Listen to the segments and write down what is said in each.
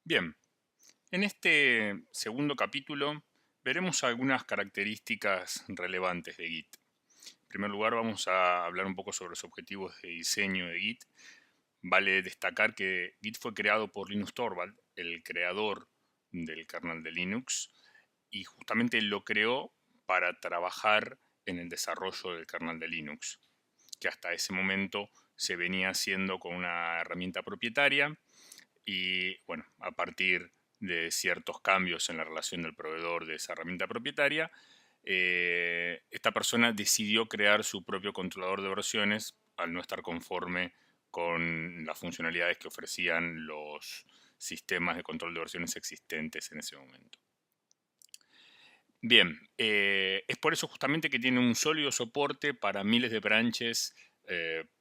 Bien, en este segundo capítulo veremos algunas características relevantes de Git. En primer lugar, vamos a hablar un poco sobre los objetivos de diseño de Git. Vale destacar que Git fue creado por Linus Torvald, el creador del kernel de Linux, y justamente lo creó para trabajar en el desarrollo del kernel de Linux, que hasta ese momento se venía haciendo con una herramienta propietaria y bueno, a partir de ciertos cambios en la relación del proveedor de esa herramienta propietaria, esta persona decidió crear su propio controlador de versiones al no estar conforme con las funcionalidades que ofrecían los sistemas de control de versiones existentes en ese momento. Bien, es por eso justamente que tiene un sólido soporte para miles de branches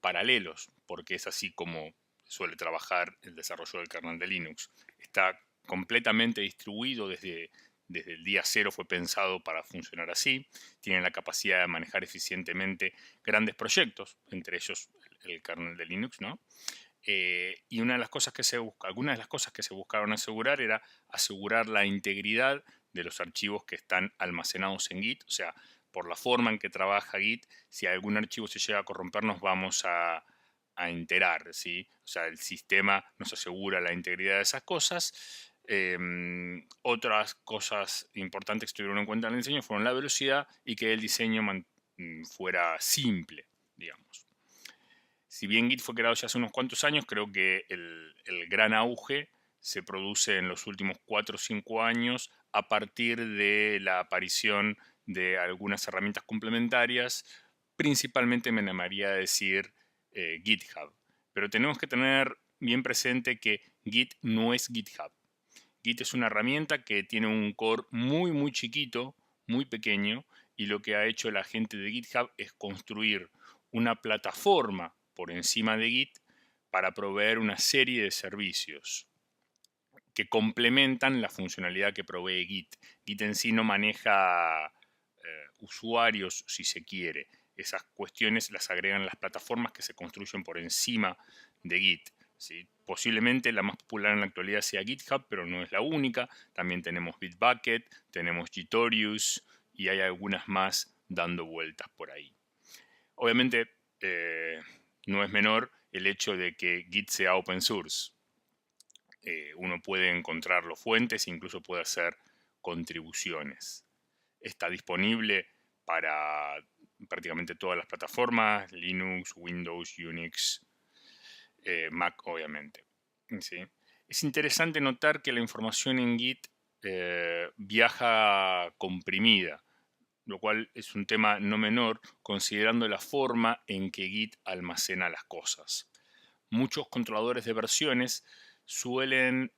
paralelos, porque es así como suele trabajar el desarrollo del kernel de Linux. Está completamente distribuido desde el día cero, fue pensado para funcionar así. Tiene la capacidad de manejar eficientemente grandes proyectos, entre ellos el kernel de Linux, ¿no? Y algunas de las cosas que se buscaron asegurar era asegurar la integridad de los archivos que están almacenados en Git. O sea, por la forma en que trabaja Git, si algún archivo se llega a corromper, nos vamos a enterar, ¿sí? O sea, el sistema nos asegura la integridad de esas cosas. Otras cosas importantes que estuvieron en cuenta en el diseño fueron la velocidad y que el diseño fuera simple, digamos. Si bien Git fue creado ya hace unos cuantos años, creo que el gran auge se produce en los últimos 4 o 5 años a partir de la aparición de algunas herramientas complementarias, principalmente me animaría a decir GitHub. Pero tenemos que tener bien presente que Git no es GitHub. Git es una herramienta que tiene un core muy chiquito, muy pequeño, y lo que ha hecho la gente de GitHub es construir una plataforma por encima de Git para proveer una serie de servicios que complementan la funcionalidad que provee Git. Git en sí no maneja usuarios, si se quiere. Esas cuestiones las agregan las plataformas que se construyen por encima de Git. ¿Sí? Posiblemente la más popular en la actualidad sea GitHub, pero no es la única. También tenemos Bitbucket, tenemos Gitorious y hay algunas más dando vueltas por ahí. Obviamente, no es menor el hecho de que Git sea open source. Uno puede encontrar las fuentes e incluso puede hacer contribuciones. Está disponible para prácticamente todas las plataformas, Linux, Windows, Unix, Mac obviamente. ¿Sí? Es interesante notar que la información en Git viaja comprimida, lo cual es un tema no menor considerando la forma en que Git almacena las cosas. Muchos controladores de versiones suelen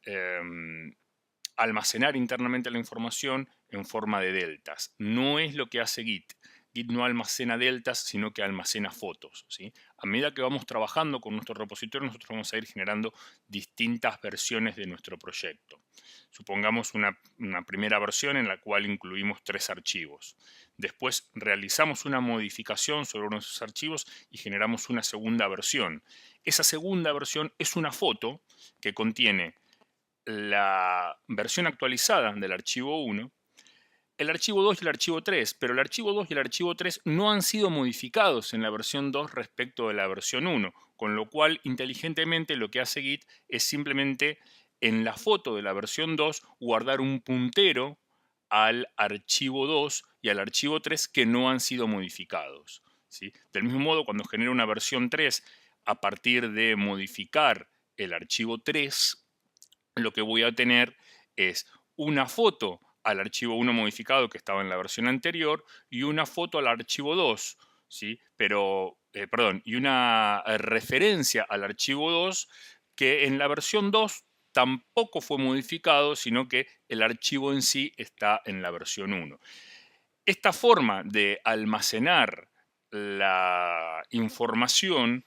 almacenar internamente la información en forma de deltas. No es lo que hace Git. Git no almacena deltas, sino que almacena fotos, ¿sí? A medida que vamos trabajando con nuestro repositorio, nosotros vamos a ir generando distintas versiones de nuestro proyecto. Supongamos una primera versión en la cual incluimos 3 archivos. Después realizamos una modificación sobre uno de esos archivos y generamos una segunda versión. Esa segunda versión es una foto que contiene la versión actualizada del archivo 1, el archivo 2 y el archivo 3, pero el archivo 2 y el archivo 3 no han sido modificados en la versión 2 respecto de la versión 1, con lo cual inteligentemente lo que hace Git es simplemente en la foto de la versión 2 guardar un puntero al archivo 2 y al archivo 3 que no han sido modificados, ¿sí? Del mismo modo, cuando genero una versión 3 a partir de modificar el archivo 3, lo que voy a tener es una foto al archivo 1 modificado que estaba en la versión anterior y una foto al archivo 2, ¿sí? Pero, perdón, y una referencia al archivo 2 que en la versión 2 tampoco fue modificado, sino que el archivo en sí está en la versión 1. Esta forma de almacenar la información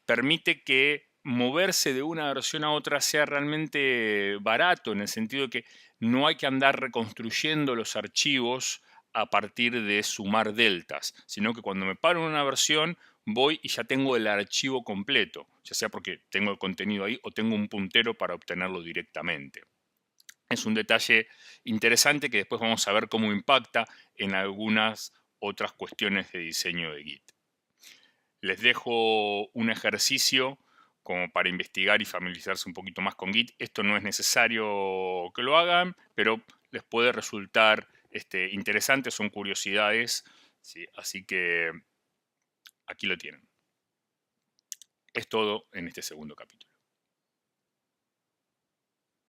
permite que moverse de una versión a otra sea realmente barato, en el sentido de que no hay que andar reconstruyendo los archivos a partir de sumar deltas, sino que cuando me paro en una versión voy y ya tengo el archivo completo, ya sea porque tengo el contenido ahí o tengo un puntero para obtenerlo directamente. Es un detalle interesante que después vamos a ver cómo impacta en algunas otras cuestiones de diseño de Git. Les dejo un ejercicio como para investigar y familiarizarse un poquito más con Git. Esto no es necesario que lo hagan, pero les puede resultar interesante, son curiosidades, ¿sí? Así que aquí lo tienen. Es todo en este segundo capítulo.